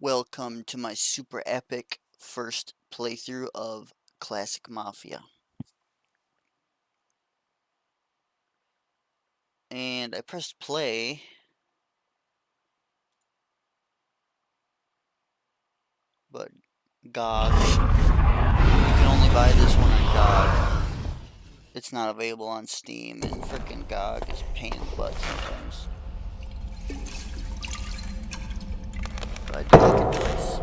Welcome to my super epic first playthrough of Classic Mafia. And I pressed play. But GOG. You can only buy this one on GOG. It's not available on Steam, and frickin' GOG is a pain in the butt sometimes. But I did click it twice.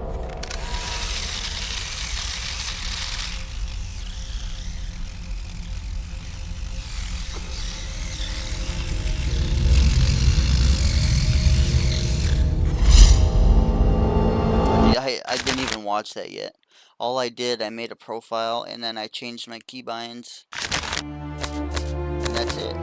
I didn't even watch that yet. All I did, I made a profile, and then I changed my keybinds. And that's it.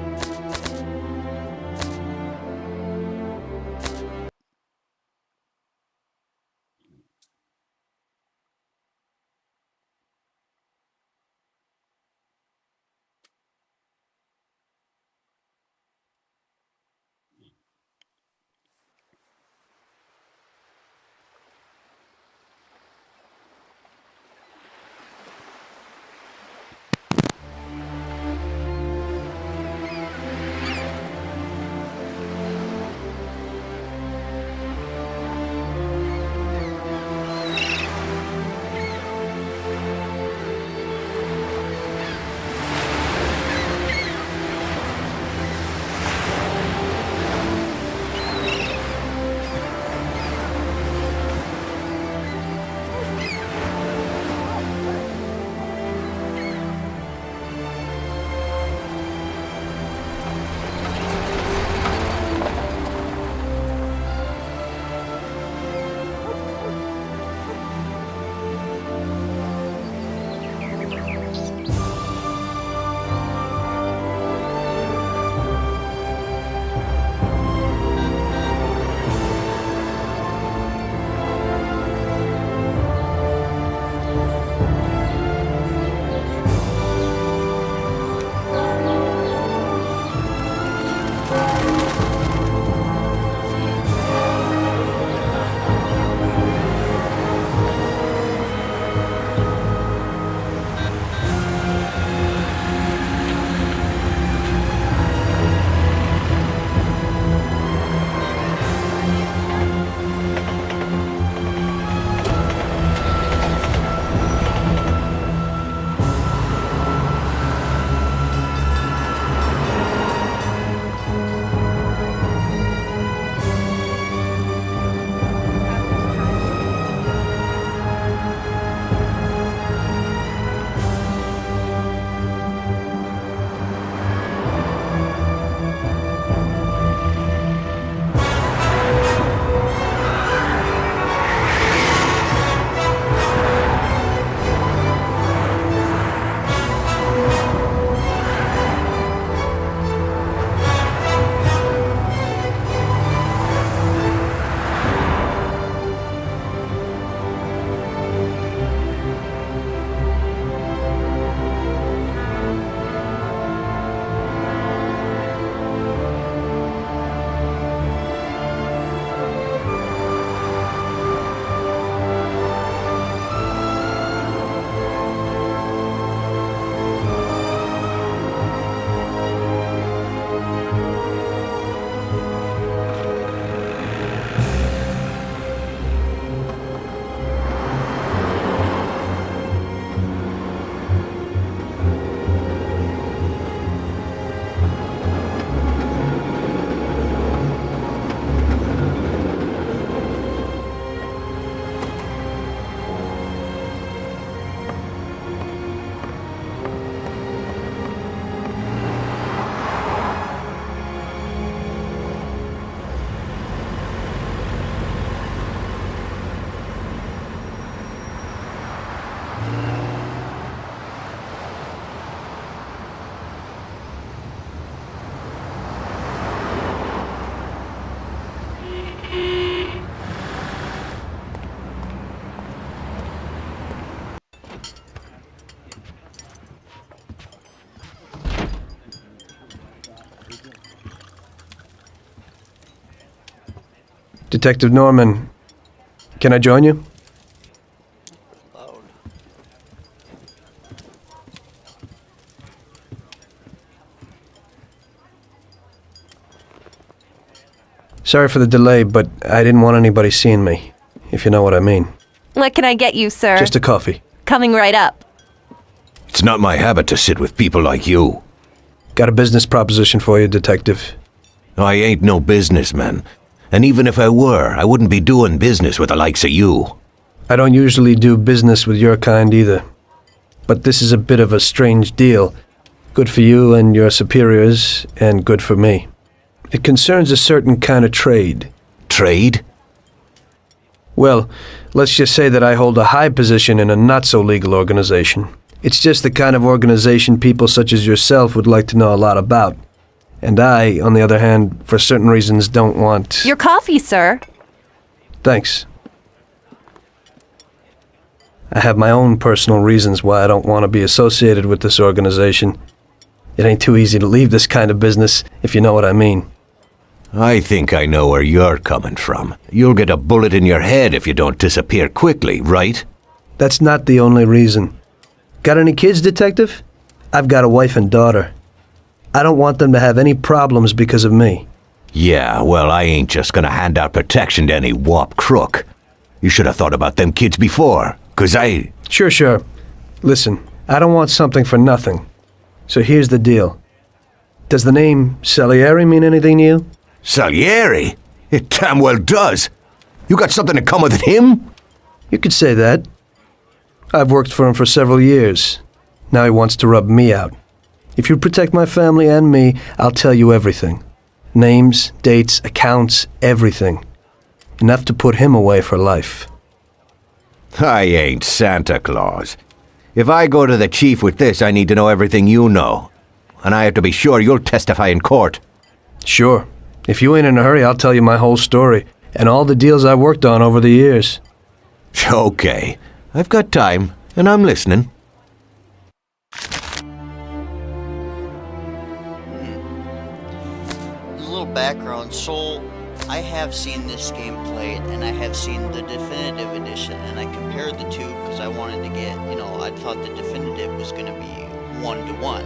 Detective Norman, Can I join you? Loud. Sorry for the delay, but I didn't want anybody seeing me, if you know what I mean. What can I get you, sir? Just a coffee. Coming right up. It's not my habit to sit with people like you. Got a business proposition for you, Detective. I ain't no businessman. And even if I were, I wouldn't be doing business with the likes of you. I don't usually do business with your kind either. But this is a bit of a strange deal. Good for you and your superiors, and good for me. It concerns a certain kind of trade. Trade? Well, let's just say that I hold a high position in a not-so-legal organization. It's just the kind of organization people such as yourself would like to know a lot about. And I, on the other hand, for certain reasons don't want... Your coffee, sir. Thanks. I have my own personal reasons why I don't want to be associated with this organization. It ain't too easy to leave this kind of business, if you know what I mean. I think I know where you're coming from. You'll get a bullet in your head if you don't disappear quickly, right? That's not the only reason. Got any kids, Detective? I've got a wife and daughter. I don't want them to have any problems because of me. Yeah, well, I ain't just gonna hand out protection to any wop crook. You should have thought about them kids before, 'cause I... Sure. Listen, I don't want something for nothing. So here's the deal. Does the name Salieri mean anything to you? Salieri? It damn well does. You got something in common with him? You could say that. I've worked for him for several years. Now he wants to rub me out. If you protect my family and me, I'll tell you everything. Names, dates, accounts, everything. Enough to put him away for life. I ain't Santa Claus. If I go to the chief with this, I need to know everything you know. And I have to be sure you'll testify in court. Sure. If you ain't in a hurry, I'll tell you my whole story and all the deals I worked on over the years. Okay. I've got time, and I'm listening. A little background. So, I have seen this game played, and I have seen the definitive edition, and I compared the two because I wanted to get, I thought the definitive was going to be 1-to-1,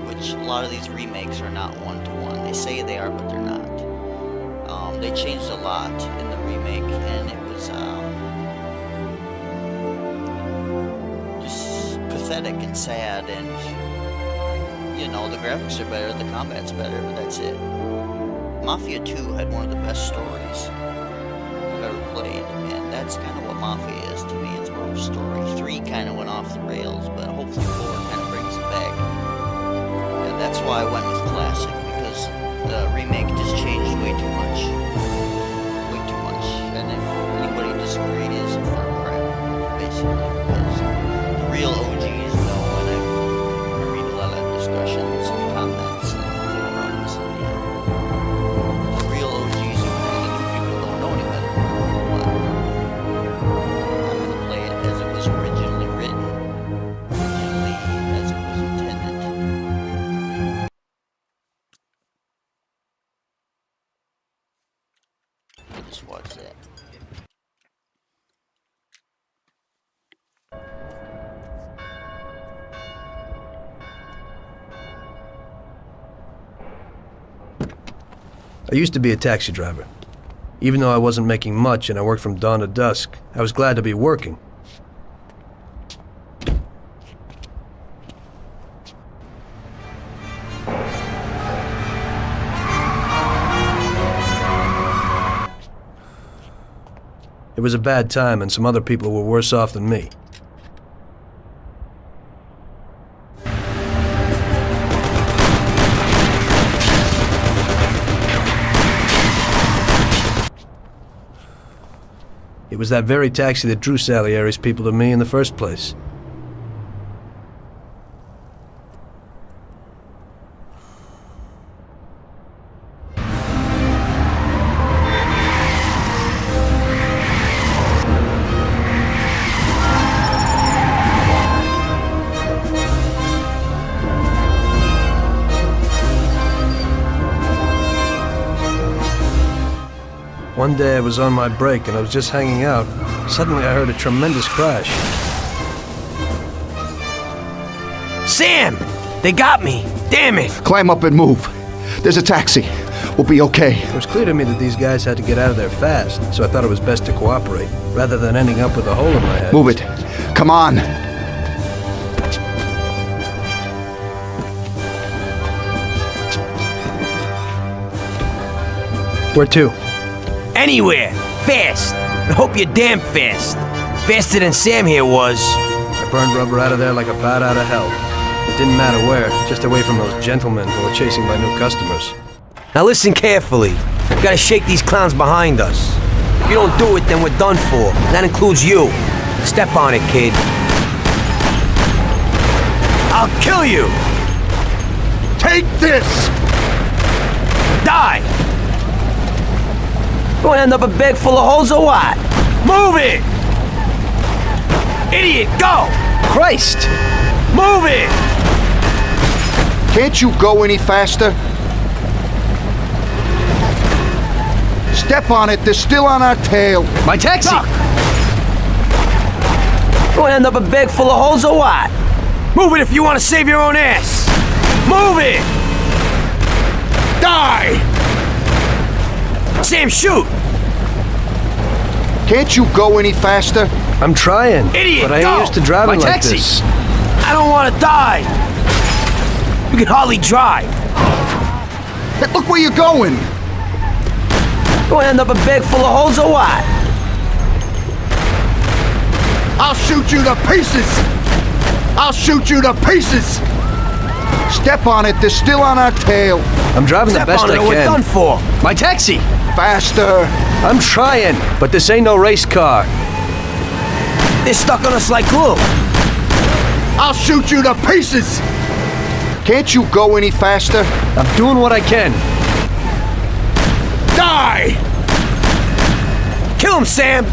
which a lot of these remakes are not 1-to-1. They say they are, but they're not. They changed a lot in the remake, and it was just pathetic and sad, and the graphics are better, the combat's better, but that's it. Mafia 2 had one of the best stories I've ever played, and that's kind of what Mafia is to me. It's more of a story. 3 kind of went off the rails, but hopefully 4 kind of brings it back. And that's why I went with Classic, because the remake just changed way too much. Way too much. And if anybody disagrees, they're crap, basically, because the real OGs know, and I read a lot of discussions and comments and forums, and the real OGs who play the new people don't know any better. But I'm going to play it as it was originally written, originally as it was intended. I'll just watch that. I used to be a taxi driver. Even though I wasn't making much and I worked from dawn to dusk, I was glad to be working. It was a bad time, and some other people were worse off than me. It was that very taxi that drew Salieri's people to me in the first place. One day I was on my break and I was just hanging out. Suddenly I heard a tremendous crash. Sam! They got me! Damn it! Climb up and move. There's a taxi. We'll be okay. It was clear to me that these guys had to get out of there fast, so I thought it was best to cooperate, rather than ending up with a hole in my head. Move it. Come on. Where to? Anywhere! Fast! I hope you're damn fast. Faster than Sam here was. I burned rubber out of there like a bat out of hell. It didn't matter where, just away from those gentlemen who were chasing my new customers. Now listen carefully. We gotta shake these clowns behind us. If you don't do it, then we're done for. That includes you. Step on it, kid. I'll kill you! Take this! Die! You wanna end up a bag full of holes or what? Move it! Idiot, go! Christ! Move it! Can't you go any faster? Step on it. They're still on our tail. My taxi! Duck! You wanna end up a bag full of holes or what? Move it if you wanna save your own ass! Move it! Die! Sam, shoot! Can't you go any faster? I'm trying, Idiot, but I ain't go! used to driving My like taxi! this. I don't wanna die! You can hardly drive! Hey, look where you're going. You wanna end up a bag full of holes or what? I'll shoot you to pieces. I'll shoot you to pieces. Step on it. They're still on our tail. I'm driving the Step best on it I or we're done can. for! My taxi! Faster. I'm trying, but this ain't no race car. They're stuck on us like glue! I'll shoot you to pieces. Can't you go any faster? I'm doing what I can. Die. Kill him, Sam!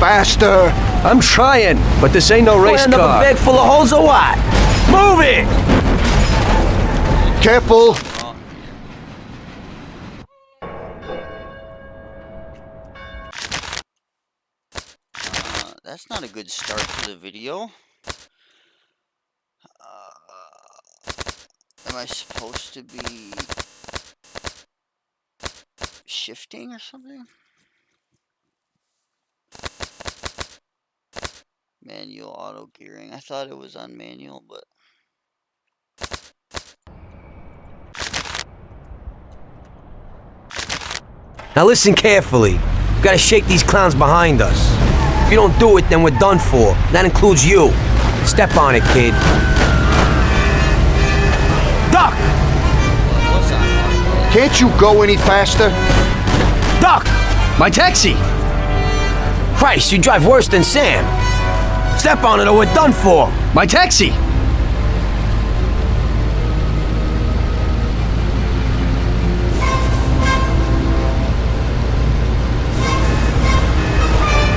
Faster. I'm trying, but this ain't no You race wanna end up a car. bag full of holes or what? Move it! Careful. That's not a good start to the video. Am I supposed to be shifting or something? Manual auto gearing. I thought it was on manual, but Now listen carefully. We gotta shake these clowns behind us. If you don't do it, then we're done for. That includes you. Step on it, kid. Duck! what's on? Can't you go any faster? Duck! My taxi! Christ, you drive worse than Sam. Step on it or we're done for. My taxi!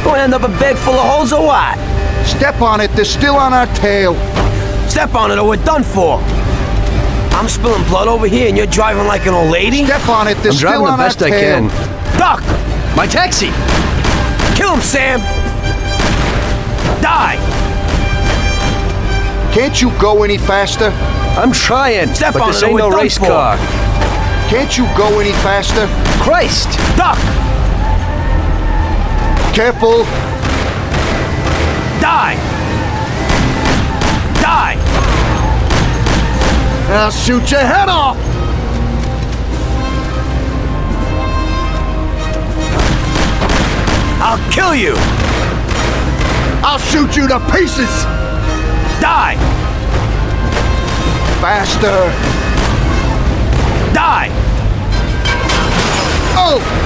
You wanna end up a bag full of holes or what? Step on it. They're still on our tail. Step on it or we're done for. I'm spilling blood over here and you're driving like an old lady? Step on it. They're I'm still driving the on our best I tail. can. Duck! My taxi! Kill him, Sam! Die! Can't you go any faster? I'm trying, Step but on this it or ain't we're no done race for. car. Can't you go any faster? Christ! Duck! Careful. Die! Die! I'll shoot your head off. I'll kill you! I'll shoot you to pieces. Die! Faster. Die! Oh!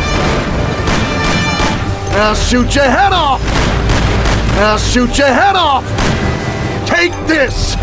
I'll shoot your head off. I'll shoot your head off. Take this.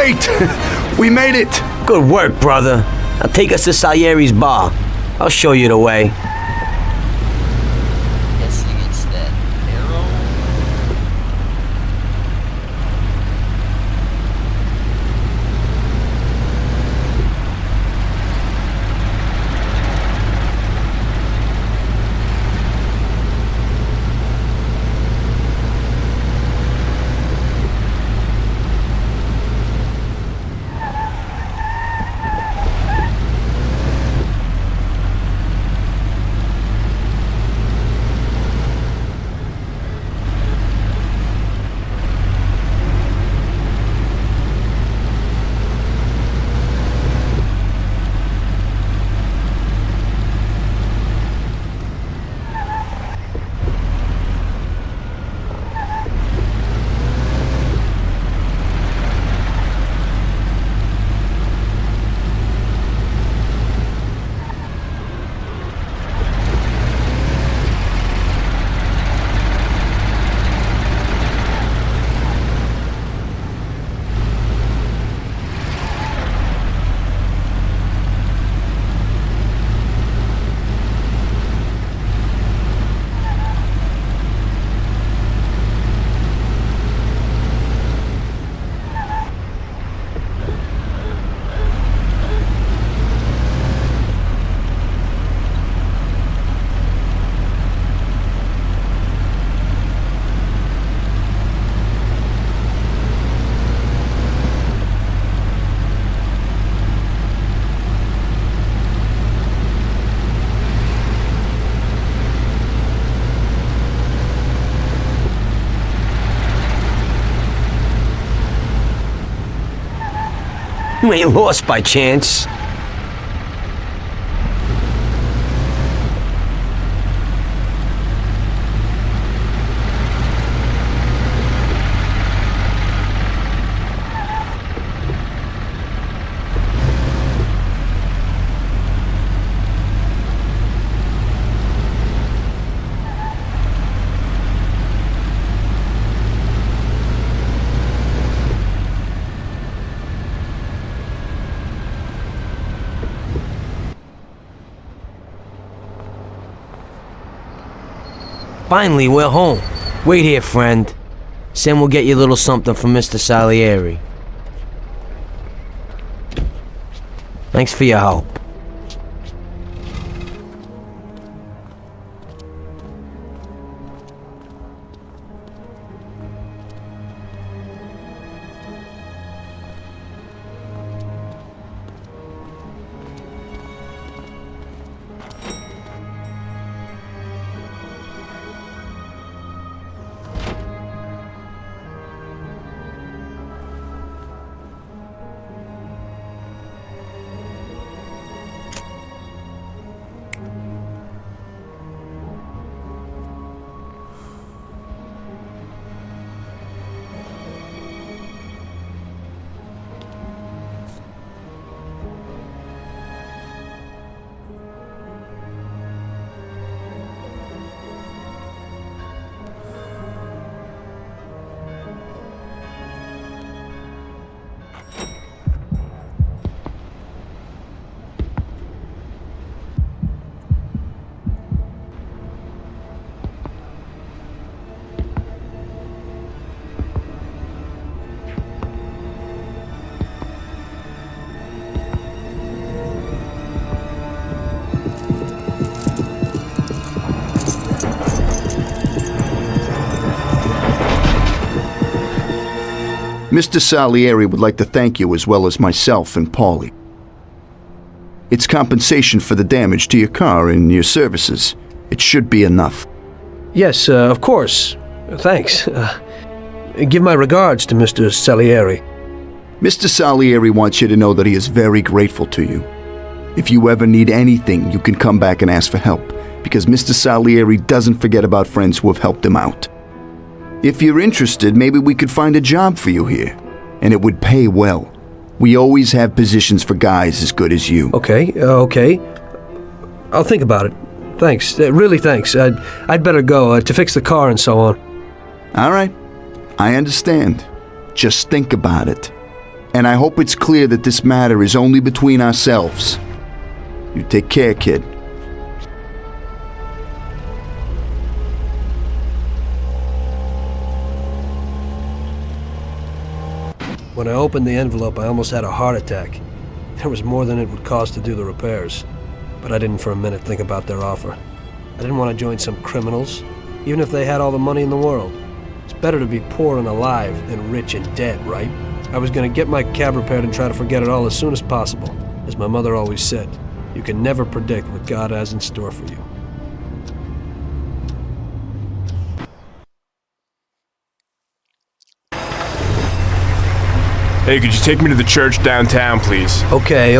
great! We made it! Good work, brother. Now take us to Salieri's bar. I'll show you the way. Guessing it's that arrow. You ain't lost by chance. Finally, we're home. Wait here, friend. Sam will get you a little something from Mr. Salieri. Thanks for your help. Mr. Salieri would like to thank you as well as myself and Paulie. It's compensation for the damage to your car and your services. It should be enough. Yes, of course. Thanks. Give my regards to Mr. Salieri. Mr. Salieri wants you to know that he is very grateful to you. If you ever need anything, you can come back and ask for help, because Mr. Salieri doesn't forget about friends who have helped him out. If you're interested, maybe we could find a job for you here, and it would pay well. We always have positions for guys as good as you. Okay. I'll think about it. Thanks. Really thanks. I'd better go to fix the car and so on. All right. I understand. Just think about it. And I hope it's clear that this matter is only between ourselves. You take care, kid. When I opened the envelope, I almost had a heart attack. There was more than it would cost to do the repairs. But I didn't for a minute think about their offer. I didn't want to join some criminals, even if they had all the money in the world. It's better to be poor and alive than rich and dead, right? I was going to get my cab repaired and try to forget it all as soon as possible. As my mother always said, you can never predict what God has in store for you. Hey, could you take me to the church downtown, please? Okay.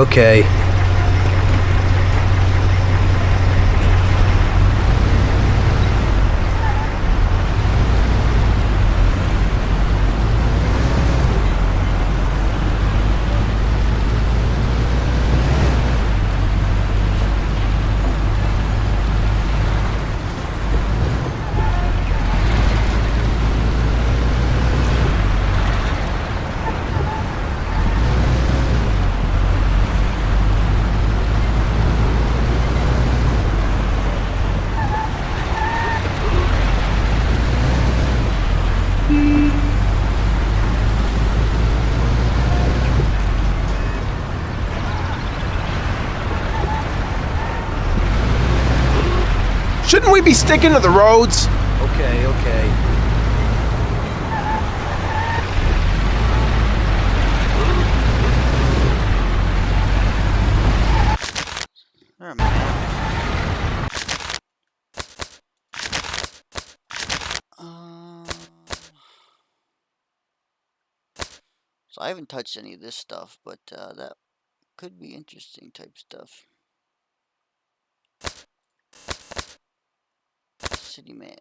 Shouldn't we be sticking to the roads? Okay. There are maps. So I haven't touched any of this stuff, but that could be interesting type stuff. City map.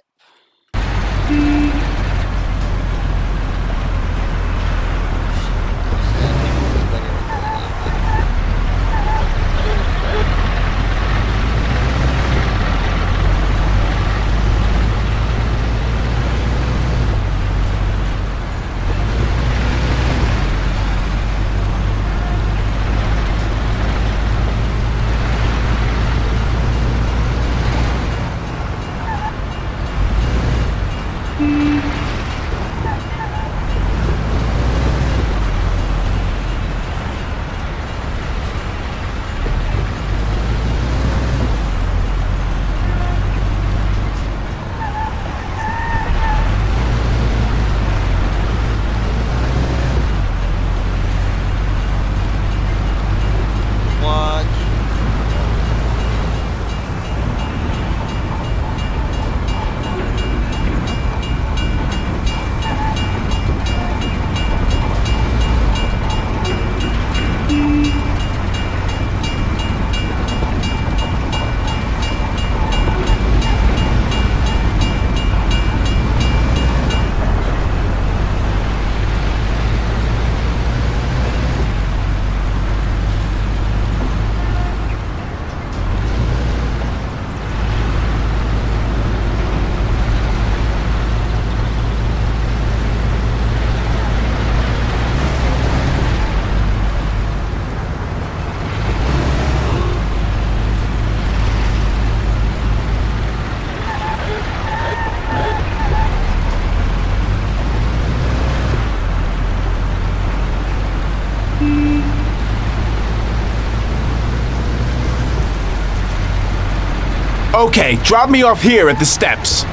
Okay, drop me off here at the steps.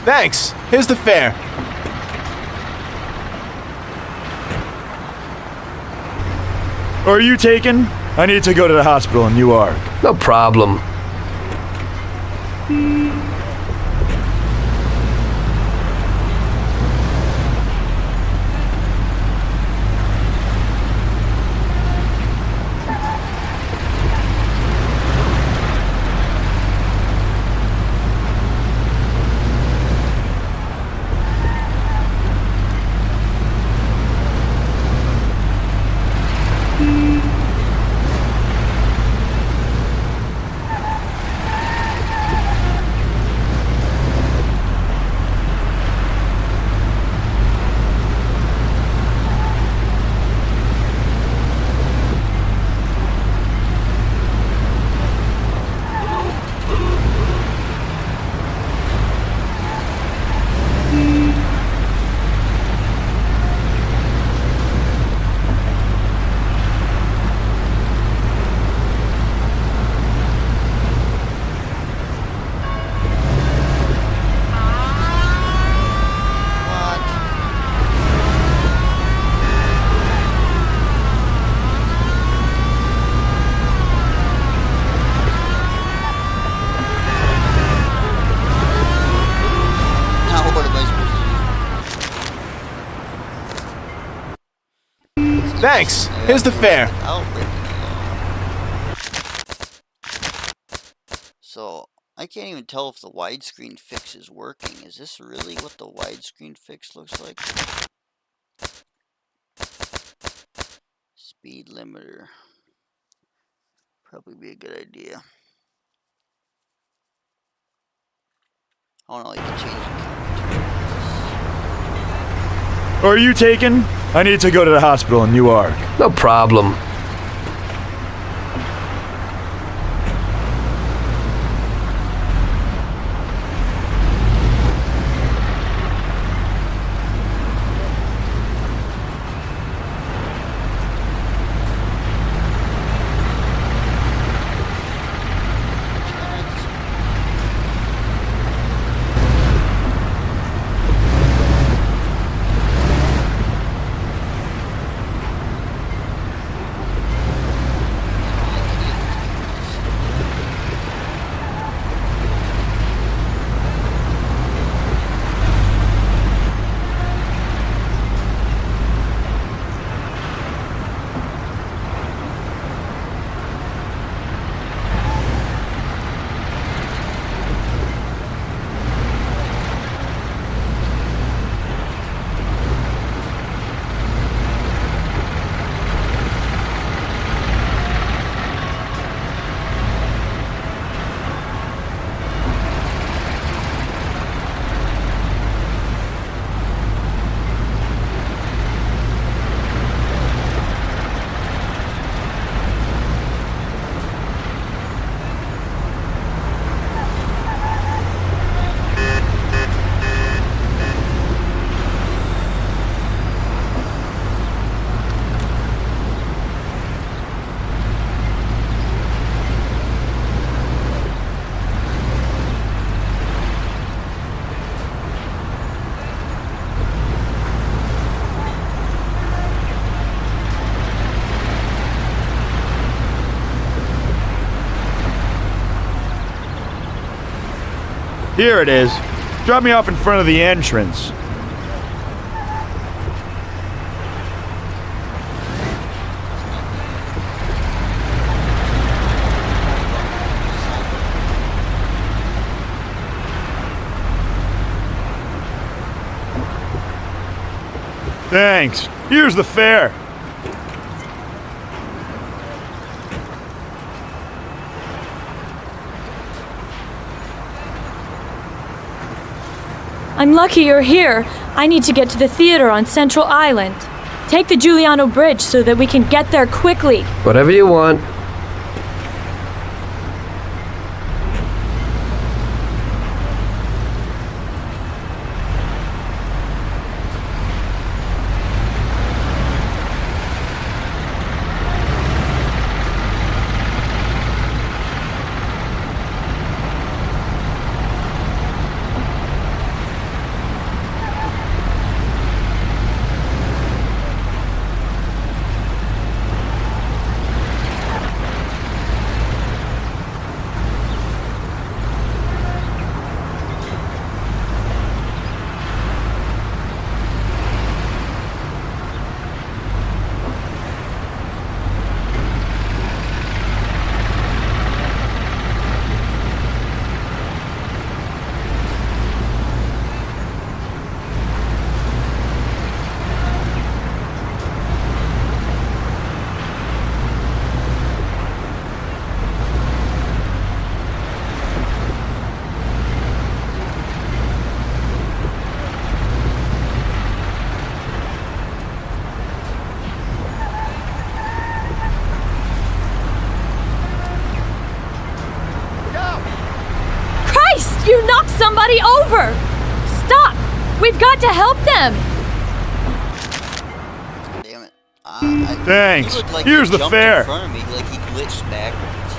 Thanks. Here's the fare. Are you taken? I need to go to the hospital in Newark. No problem. Thanks. Here's the fare. Without breaking the law. So, I can't even tell if the widescreen fix is working. Is this really what the widescreen fix looks like? Speed limiter. Probably be a good idea. I want to like change the camera. Are you taken? I need to go to the hospital in Newark. No problem. Here it is. Drop me off in front of the entrance. Thanks. Here's the fare. I'm lucky you're here. I need to get to the theater on Central Island. Take the Giuliano Bridge so that we can get there quickly. Whatever you want. You knocked somebody over! Stop! We've got to help them! Damn it. Thanks. He looked like Here's he the jumped fare. in front of me, like he glitched backwards.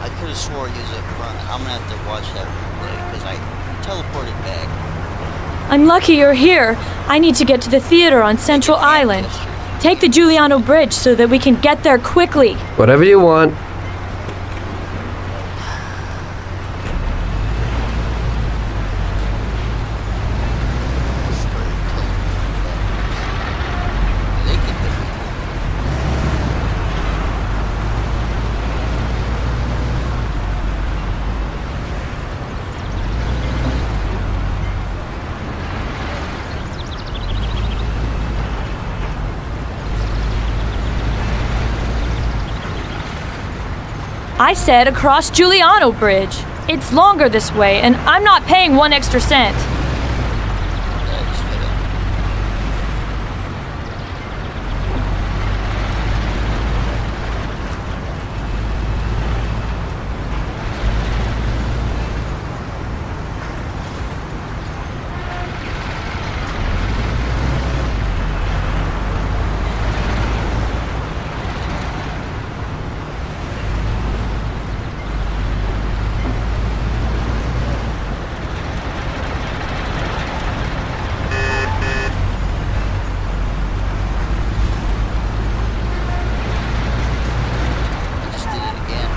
I could have swore he was up front. I'm gonna have to watch that replay because I teleported back. I'm lucky you're here. I need to get to the theater on Central Island. Take the Giuliano Bridge so that we can get there quickly. Whatever you want. I said across Giuliano Bridge. It's longer this way, and I'm not paying 1 extra cent. That's fair. I just did it again.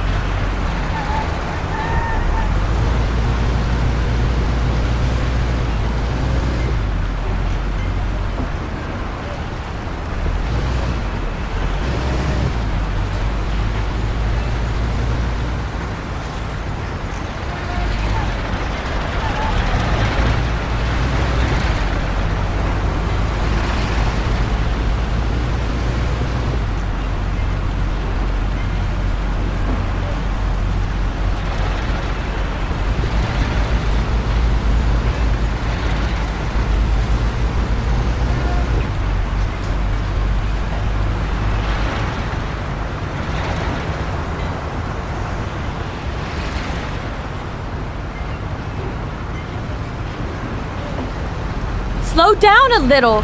Slow down a little.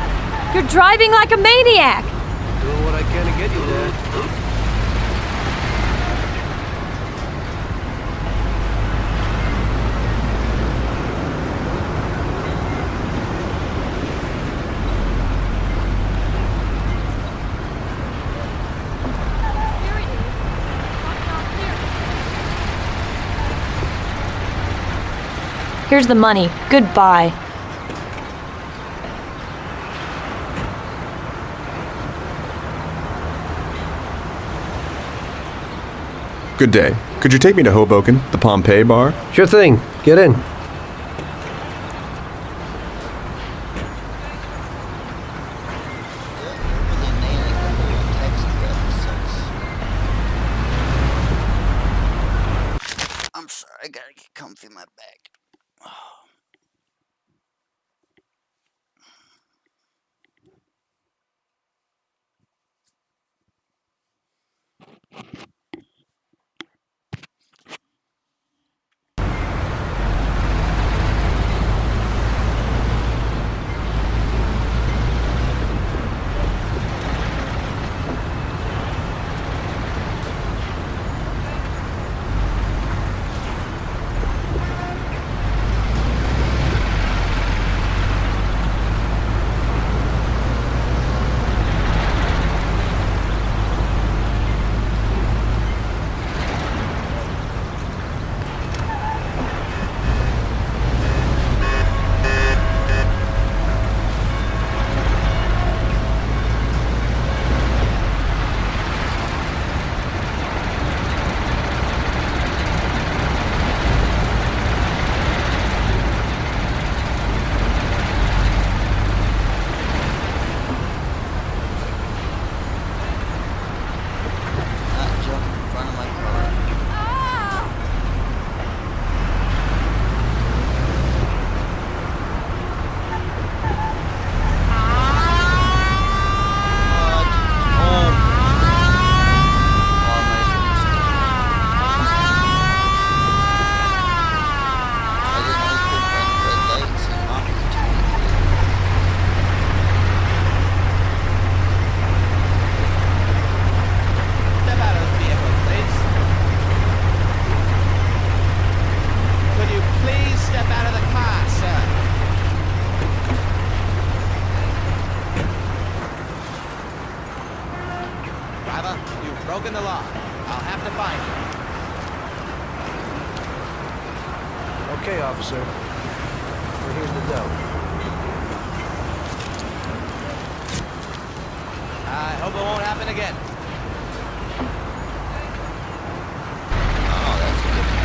You're driving like a maniac. Doing what I can to get you there. Here's the money. Goodbye. Good day. Could you take me to Hoboken, the Pompeii bar? Sure thing. Get in. Really nailing the whole text thread. I'm sorry, I gotta get comfy in my bag. broken the law. I'll have to find you. Okay, officer. Well, here's the dough. I hope it won't happen again. Oh, that's a good one.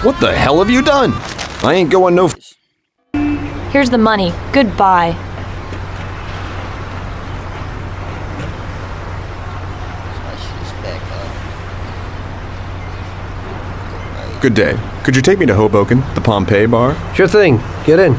What the hell have you done? I ain't going no... Here's the money. Goodbye. She's back up. Good day. Could you take me to Hoboken, the Pompeii bar? Sure thing. Get in.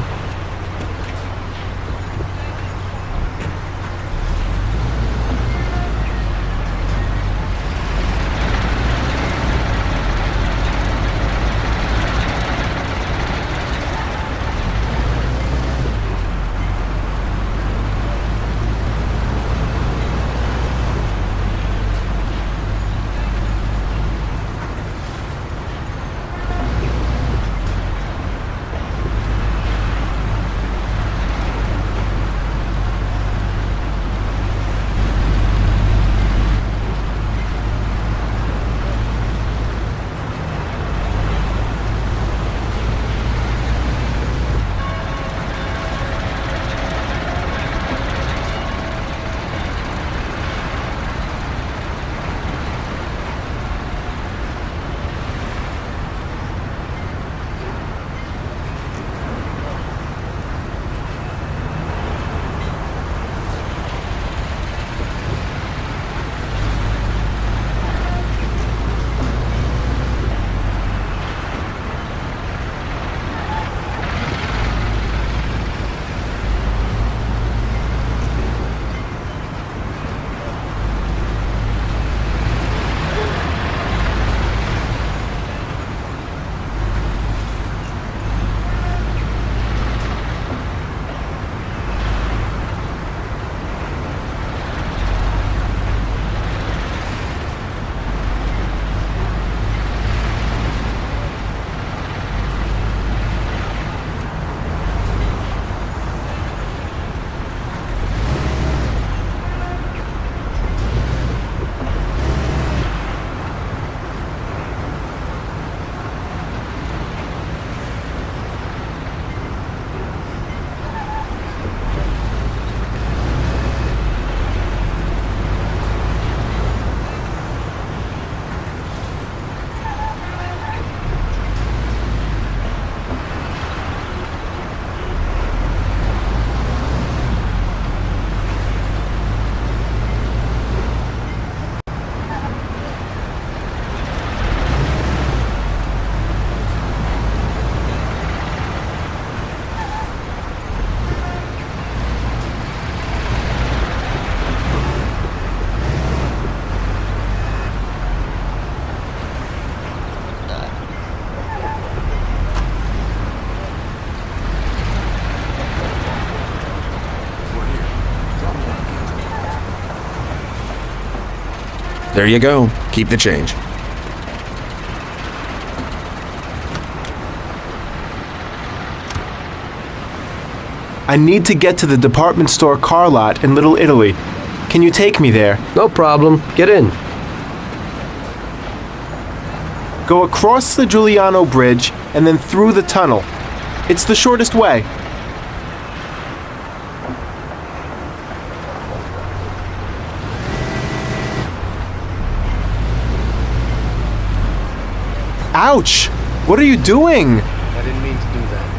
There you go. Keep the change. I need to get to the department store car lot in Little Italy. Can you take me there? No problem. Get in. Go across the Giuliano Bridge and then through the tunnel. It's the shortest way. Ouch! What are you doing? I didn't mean to do that.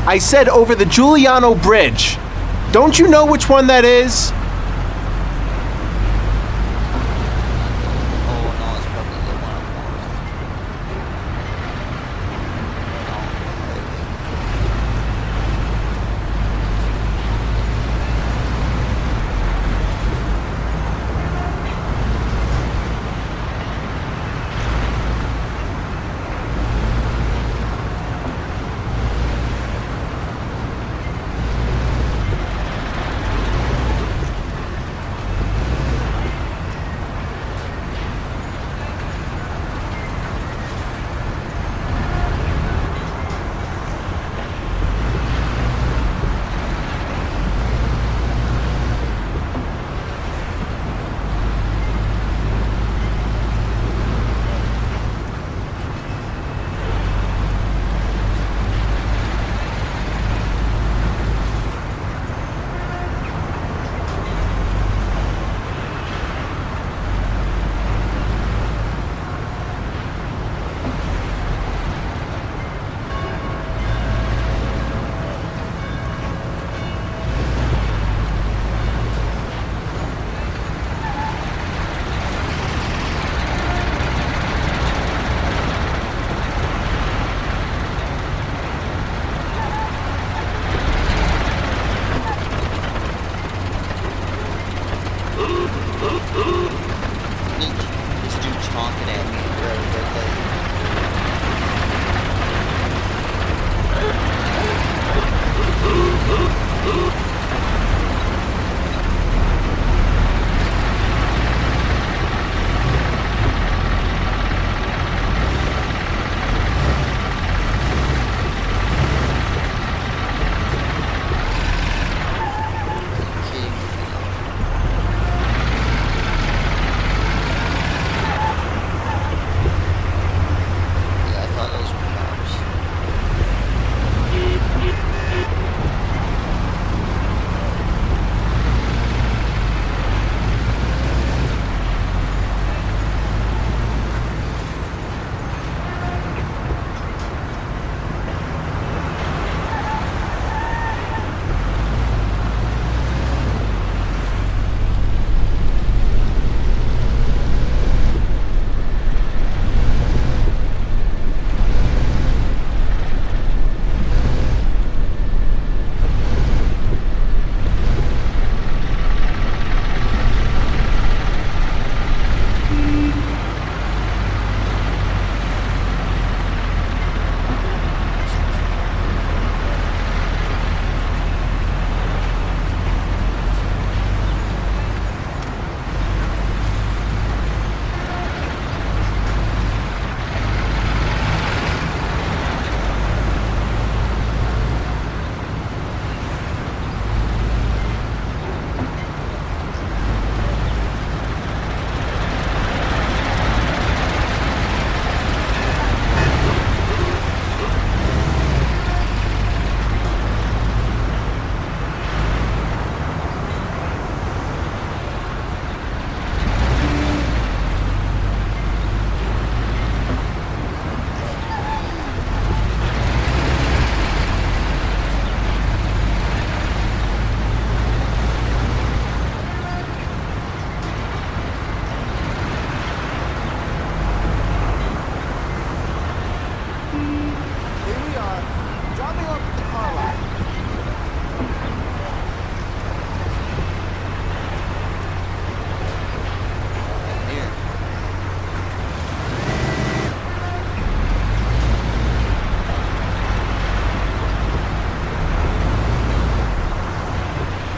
I said over the Giuliano Bridge. Don't you know which one that is? This dude's honking at me at red light.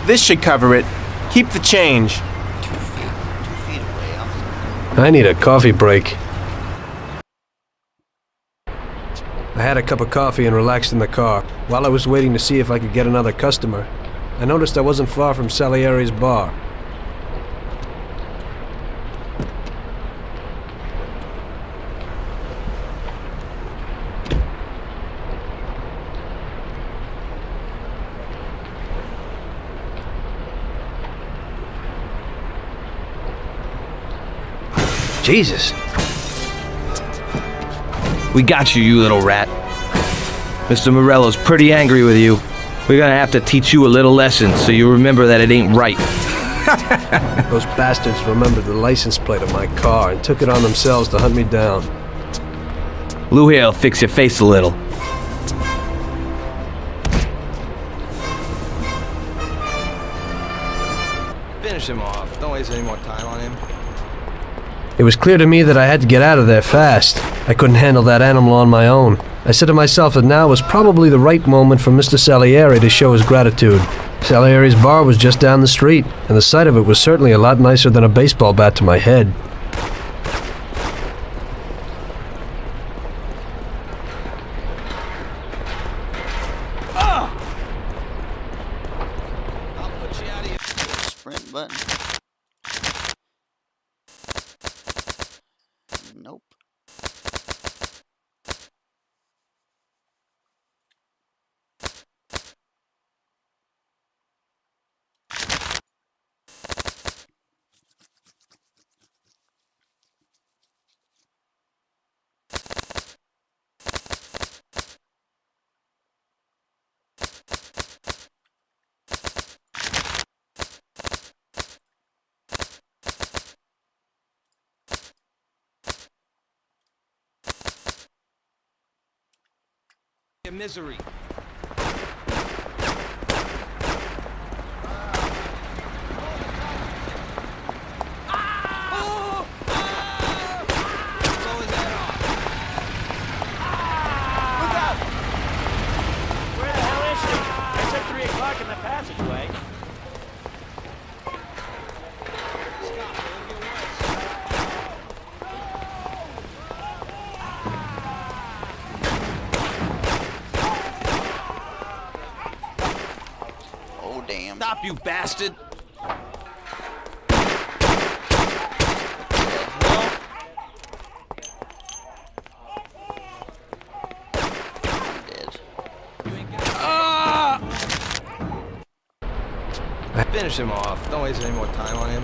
This should cover it. Keep the change. 2 feet away. I need a coffee break. I had a cup of coffee and relaxed in the car. While I was waiting to see if I could get another customer, I noticed I wasn't far from Salieri's bar. Jesus. We got you, you little rat. Mr. Morello's pretty angry with you. We're gonna have to teach you a little lesson so you remember that it ain't right. Those bastards remembered the license plate of my car and took it on themselves to hunt me down. Lou here'll fix your face a little. Finish him off. Don't waste any more time on him. It was clear to me that I had to get out of there fast. I couldn't handle that animal on my own. I said to myself that now was probably the right moment for Mr. Salieri to show his gratitude. Salieri's bar was just down the street, and the sight of it was certainly a lot nicer than a baseball bat to my head. I'll put you out of your sprint button. Nope. Your misery. Stop, you bastard! Finish him off. Don't waste any more time on him.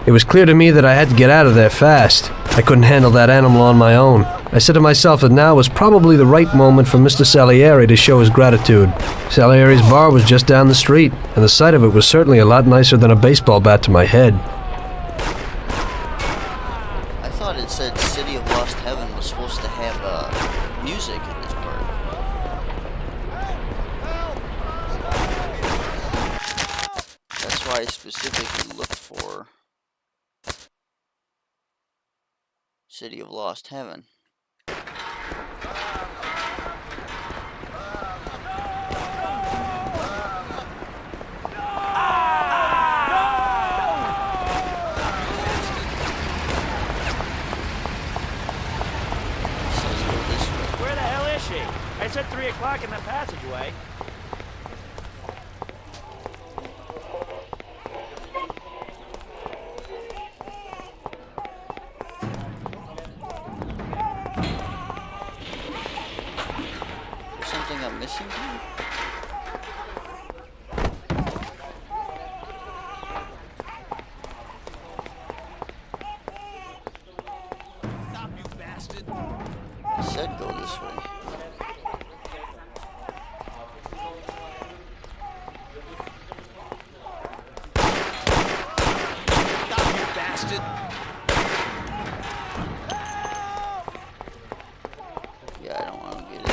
It was clear to me that I had to get out of there fast. I couldn't handle that animal on my own. I said to myself that now was probably the right moment for Mr. Salieri to show his gratitude. Salieri's bar was just down the street, and the sight of it was certainly a lot nicer than a baseball bat to my head. I thought it said City of Lost Heaven was supposed to have music in this part. That's why I specifically looked for City of Lost Heaven. Where the hell is she? I said 3 o'clock in the passageway. Something I'm missing here? Stop, you bastard! I said go this way. Stop, you bastard! Yeah, I don't want to get it.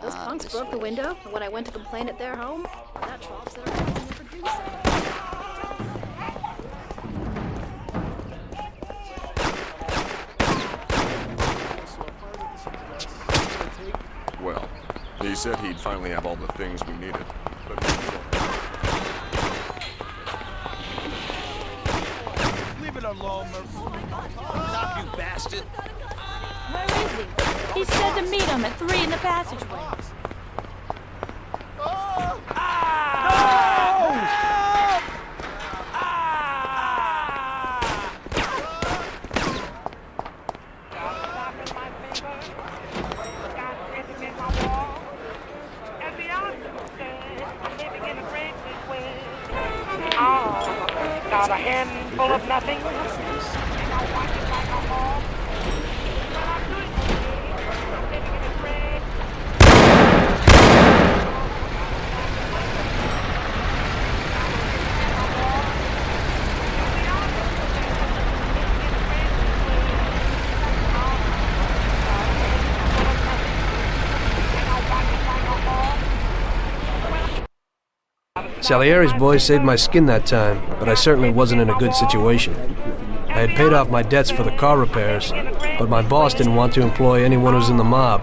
Those punks this broke the way. window, and when I went to complain at their home, that trough said I was never do something. Well, he said he'd finally have all the things we needed. But Leave it alone, Stop, you bastard! Where is he? He said to meet him at 3 in the passageway. Got a handful of nothing. Salieri's boys saved my skin that time, but I certainly wasn't in a good situation. I had paid off my debts for the car repairs, but my boss didn't want to employ anyone who was in the mob.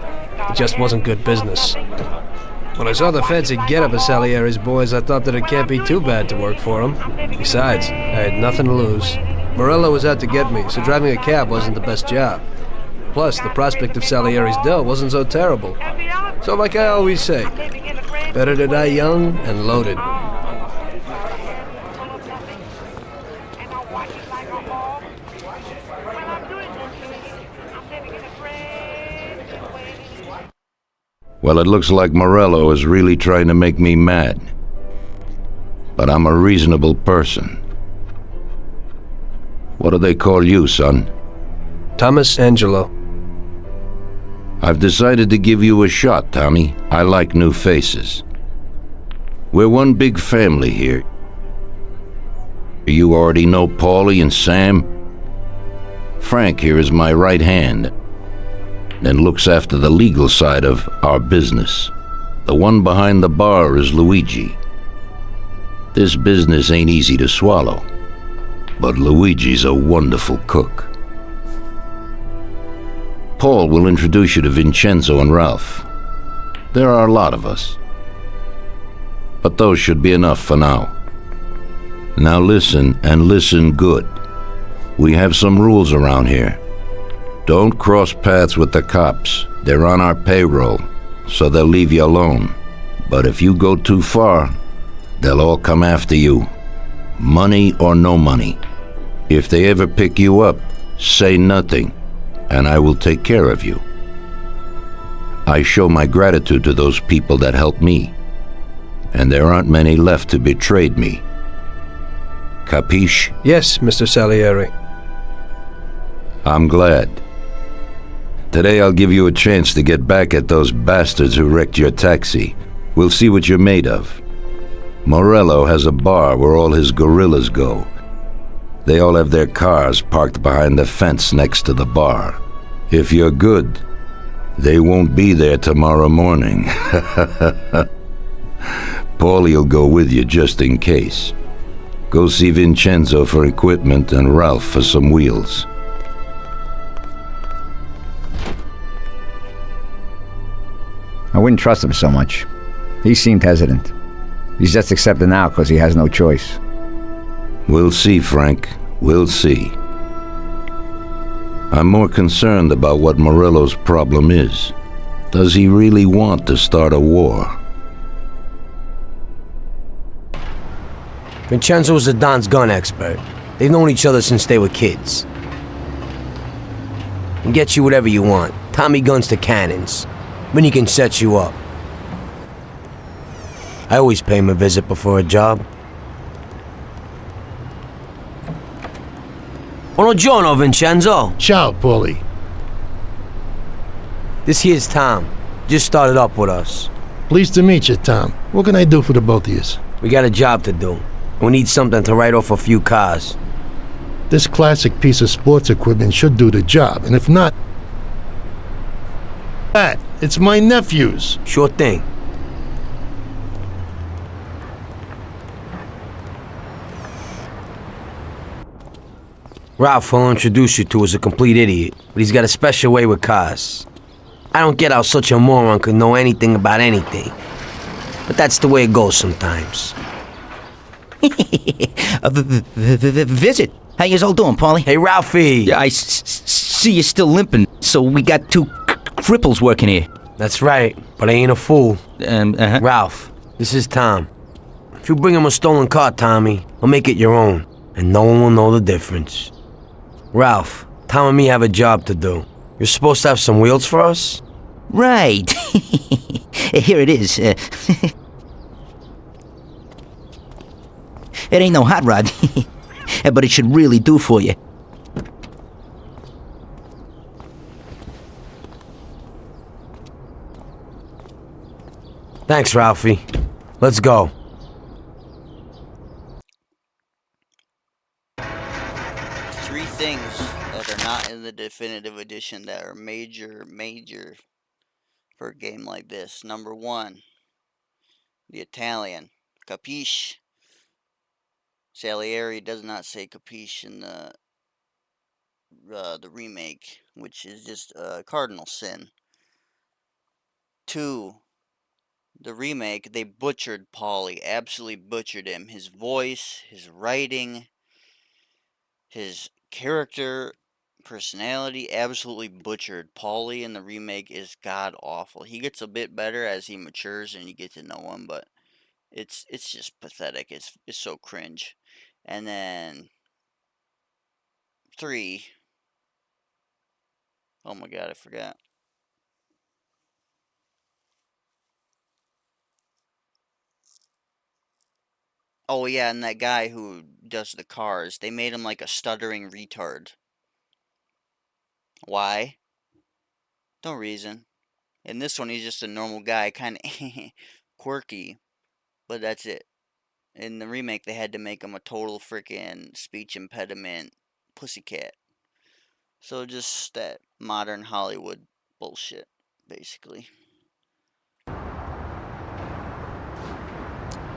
It just wasn't good business. When I saw the fancy getup of Salieri's boys, I thought that it can't be too bad to work for them. Besides, I had nothing to lose. Morello was out to get me, so driving a cab wasn't the best job. Plus, the prospect of Salieri's dough wasn't so terrible. So like I always say, better to die young and loaded. Well, it looks like Morello is really trying to make me mad. But I'm a reasonable person. What do they call you, son? Thomas Angelo. I've decided to give you a shot, Tommy. I like new faces. We're one big family here. You already know Paulie and Sam? Frank here is my right hand and looks after the legal side of our business. The one behind the bar is Luigi. This business ain't easy to swallow, but Luigi's a wonderful cook. Paul will introduce you to Vincenzo and Ralph. There are a lot of us, but those should be enough for now. Now listen, and listen good. We have some rules around here. Don't cross paths with the cops. They're on our payroll, so they'll leave you alone. But if you go too far, they'll all come after you. Money or no money. If they ever pick you up, say nothing, and I will take care of you. I show my gratitude to those people that helped me, and there aren't many left to betrayed me. Capiche? Yes, Mr. Salieri. I'm glad. Today I'll give you a chance to get back at those bastards who wrecked your taxi. We'll see what you're made of. Morello has a bar where all his gorillas go. They all have their cars parked behind the fence next to the bar. If you're good, they won't be there tomorrow morning. Paulie'll go with you just in case. Go see Vincenzo for equipment and Ralph for some wheels. I wouldn't trust him so much. He seemed hesitant. He's just accepting now because he has no choice. We'll see, Frank. We'll see. I'm more concerned about what Morello's problem is. Does he really want to start a war? Vincenzo is the Don's gun expert. They've known each other since they were kids. He gets you whatever you want. Tommy guns to cannons. Then he can set you up. I always pay him a visit before a job. Buongiorno, Vincenzo. Ciao, Paulie. This here's Tom. Just started up with us. Pleased to meet you, Tom. What can I do for the both of you? We got a job to do. We need something to write off a few cars. This classic piece of sports equipment should do the job, and if not... That, it's my nephew's. Sure thing. Ralph, I'll introduce you to, is a complete idiot, but he's got a special way with cars. I don't get how such a moron could know anything about anything. But that's the way it goes sometimes. Visit. How you all doing, Paulie? Hey, Ralphie. I see you're still limping, so we got two cripples working here. That's right, but I ain't a fool. Ralph, this is Tom. If you bring him a stolen car, Tommy, I'll make it your own, and no one will know the difference. Ralph, Tom and me have a job to do. You're supposed to have some wheels for us? Right. Here it is. It ain't no hot rod, but it should really do for you. Thanks, Ralphie. Let's go. Three things that are not in the definitive edition that are major for a game like this. Number one, the Italian. Capiche. Salieri does not say capiche in the remake, which is just a cardinal sin. Two, the remake, they butchered Paulie, absolutely butchered him. His voice, his writing, his character, personality, absolutely butchered. Paulie in the remake is god-awful. He gets a bit better as he matures and you get to know him, but it's just pathetic. It's so cringe. And then 3, oh my god, I forgot. Oh yeah, and that guy who does the cars, they made him like a stuttering retard. Why? No reason. In this one, he's just a normal guy, kind of quirky, but that's it. In the remake, they had to make him a total freaking speech impediment pussycat. So just that modern Hollywood bullshit, basically.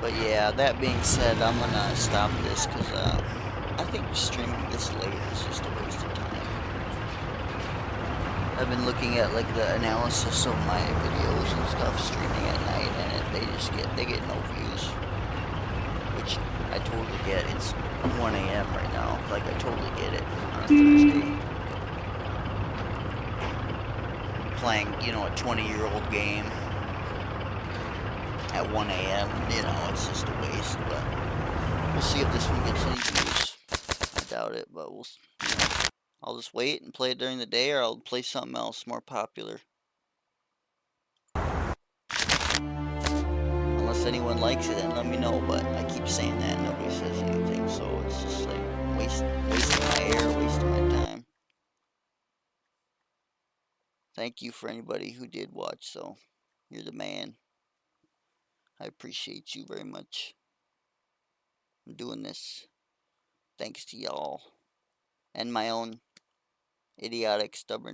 But yeah, that being said, I'm gonna stop this because I think streaming this late is just a waste of time. I've been looking at like the analysis of my videos and stuff streaming at night, and they get no views, which I totally get. It's 1 a.m. right now, like I totally get it on a Thursday. Playing, a 20-year-old game. at 1 a.m. You know, it's just a waste. But we'll see if this one gets any views. I doubt it, but we'll. You know, I'll just wait and play it during the day, or I'll play something else more popular. Unless anyone likes it, then let me know. But I keep saying that, and nobody says anything, so it's just like wasting my air, wasting my time. Thank you for anybody who did watch, though. You're the man. I appreciate you very much. I'm doing this thanks to y'all and my own idiotic, stubborn